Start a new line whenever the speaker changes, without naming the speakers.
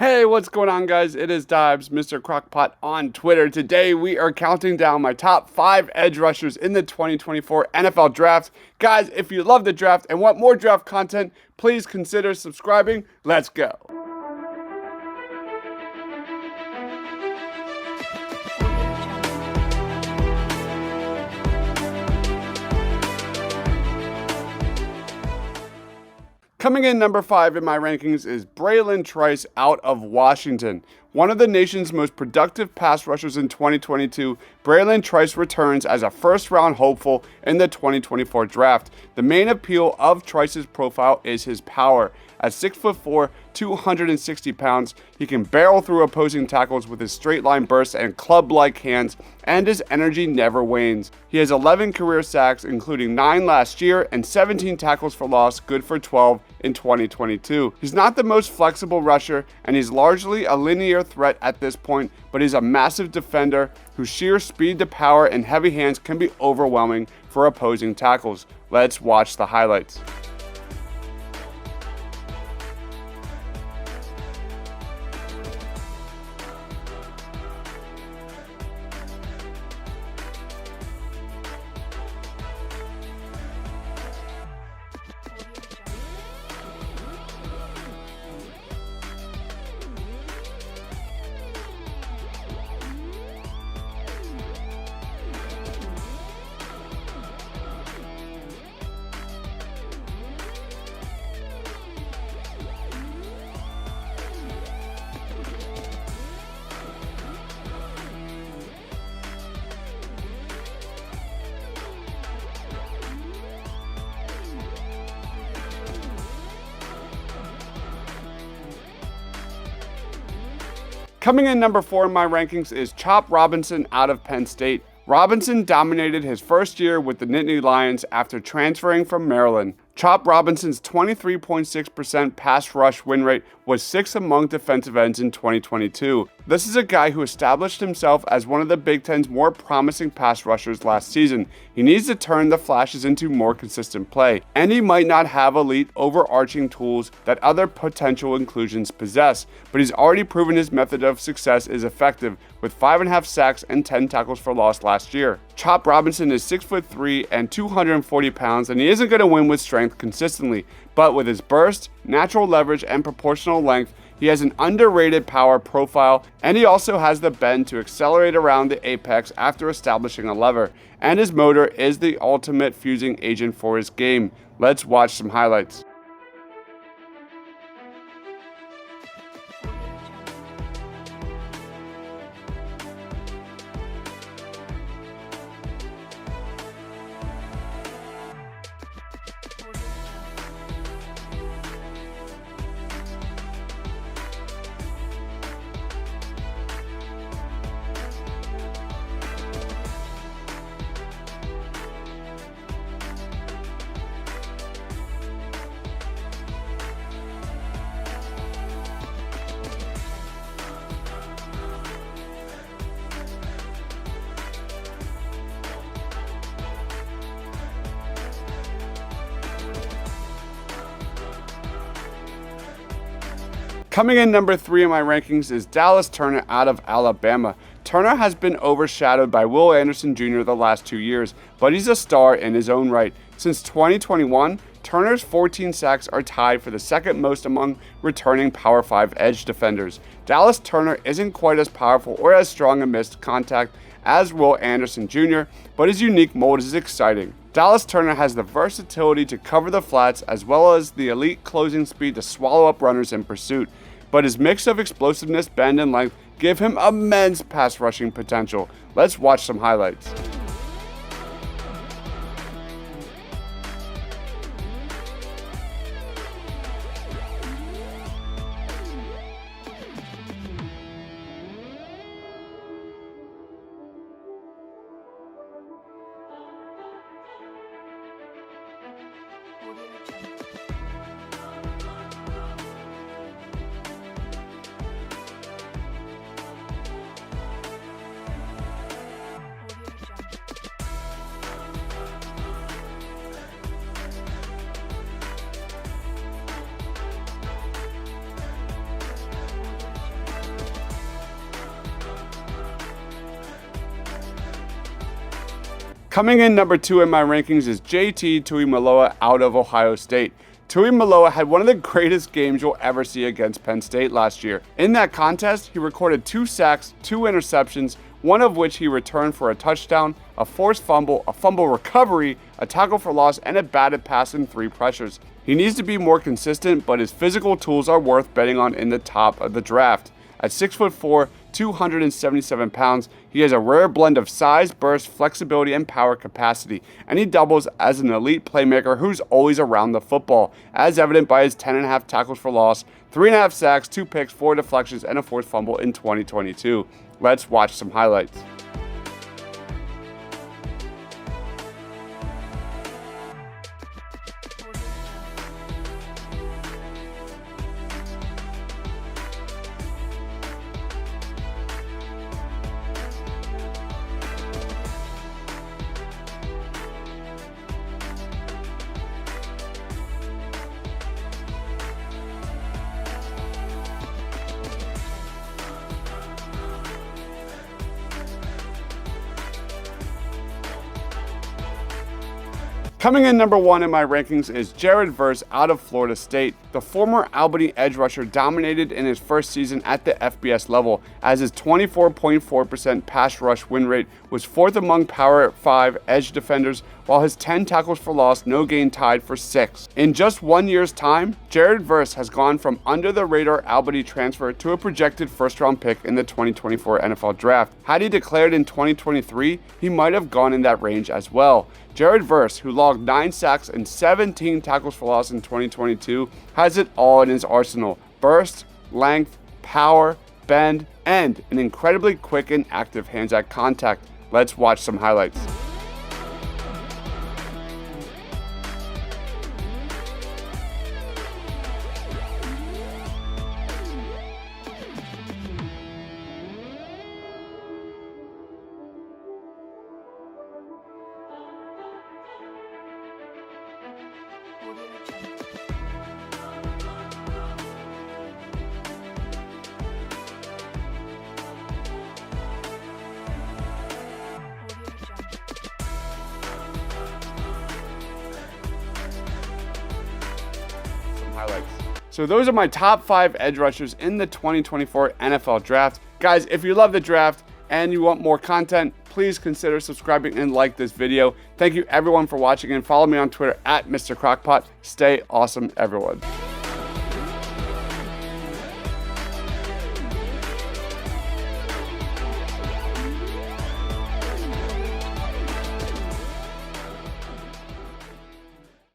Hey, what's going on, guys? It is Dibs, Mr. Crockpot on Twitter. Today, we are counting down my top 5 edge rushers in the 2024 NFL Draft. Guys, if you love the draft and want more draft content, please consider subscribing. Let's go. Coming in number 5 in my rankings is Braylon Trice out of Washington. One of the nation's most productive pass rushers in 2022, Braylon Trice returns as a first-round hopeful in the 2024 draft. The main appeal of Trice's profile is his power. At 6'4", 260 pounds, he can barrel through opposing tackles with his straight-line bursts and club-like hands, and his energy never wanes. He has 11 career sacks, including 9 last year, and 17 tackles for loss, good for 12 in 2022. He's not the most flexible rusher, and he's largely a linear threat at this point, but he's a massive defender whose sheer speed to power and heavy hands can be overwhelming for opposing tackles. Let's watch the highlights. Coming in number 4 in my rankings is Chop Robinson out of Penn State. Robinson dominated his first year with the Nittany Lions after transferring from Maryland. Chop Robinson's 23.6% pass rush win rate was 6th among defensive ends in 2022. This is a guy who established himself as one of the Big Ten's more promising pass rushers last season. He needs to turn the flashes into more consistent play, and he might not have elite overarching tools that other potential inclusions possess, but he's already proven his method of success is effective, with 5.5 sacks and 10 tackles for loss last year. Chop Robinson is 6'3" and 240 pounds, and he isn't going to win with strength consistently, but with his burst, natural leverage, and proportional length, he has an underrated power profile, and he also has the bend to accelerate around the apex after establishing a lever, and his motor is the ultimate fusing agent for his game. Let's watch some highlights. Coming in number 3 in my rankings is Dallas Turner out of Alabama. Turner has been overshadowed by Will Anderson Jr. the last 2 years, but he's a star in his own right. Since 2021, Turner's 14 sacks are tied for the second most among returning Power 5 edge defenders. Dallas Turner isn't quite as powerful or as strong in missed contact as Will Anderson Jr., but his unique mold is exciting. Dallas Turner has the versatility to cover the flats as well as the elite closing speed to swallow up runners in pursuit, but his mix of explosiveness, bend, and length give him immense pass rushing potential. Let's watch some highlights. Coming in number 2 in my rankings is JT Tuimoloau out of Ohio State. Tuimoloau had one of the greatest games you'll ever see against Penn State last year. In that contest, he recorded 2 sacks, 2 interceptions, one of which he returned for a touchdown, a forced fumble, a fumble recovery, a tackle for loss, and a batted pass in 3 pressures. He needs to be more consistent, but his physical tools are worth betting on in the top of the draft. At 6'4", 277 pounds, he has a rare blend of size, burst, flexibility, and power capacity, and he doubles as an elite playmaker who's always around the football, as evident by his 10.5 tackles for loss, 3.5 sacks, 2 picks, 4 deflections, and a forced fumble in 2022. Let's watch some highlights. Coming in number 1 in my rankings is Jared Verse out of Florida State. The former Albany edge rusher dominated in his first season at the FBS level, as his 24.4% pass rush win rate was 4th among Power 5 edge defenders, while his 10 tackles for loss no gain tied for 6th. In just 1 year's time, Jared Verse has gone from under-the-radar Albany transfer to a projected first-round pick in the 2024 NFL Draft. Had he declared in 2023, he might have gone in that range as well. Jared Verse, who logged 9 sacks and 17 tackles for loss in 2022, has it all in his arsenal: burst, length, power, bend, and an incredibly quick and active hands at contact. Let's watch some highlights. So those are my top 5 edge rushers in the 2024 NFL Draft. Guys, if you love the draft and you want more content, please consider subscribing and like this video. Thank you everyone for watching, and follow me on Twitter at Mr. Crockpot. Stay awesome, everyone.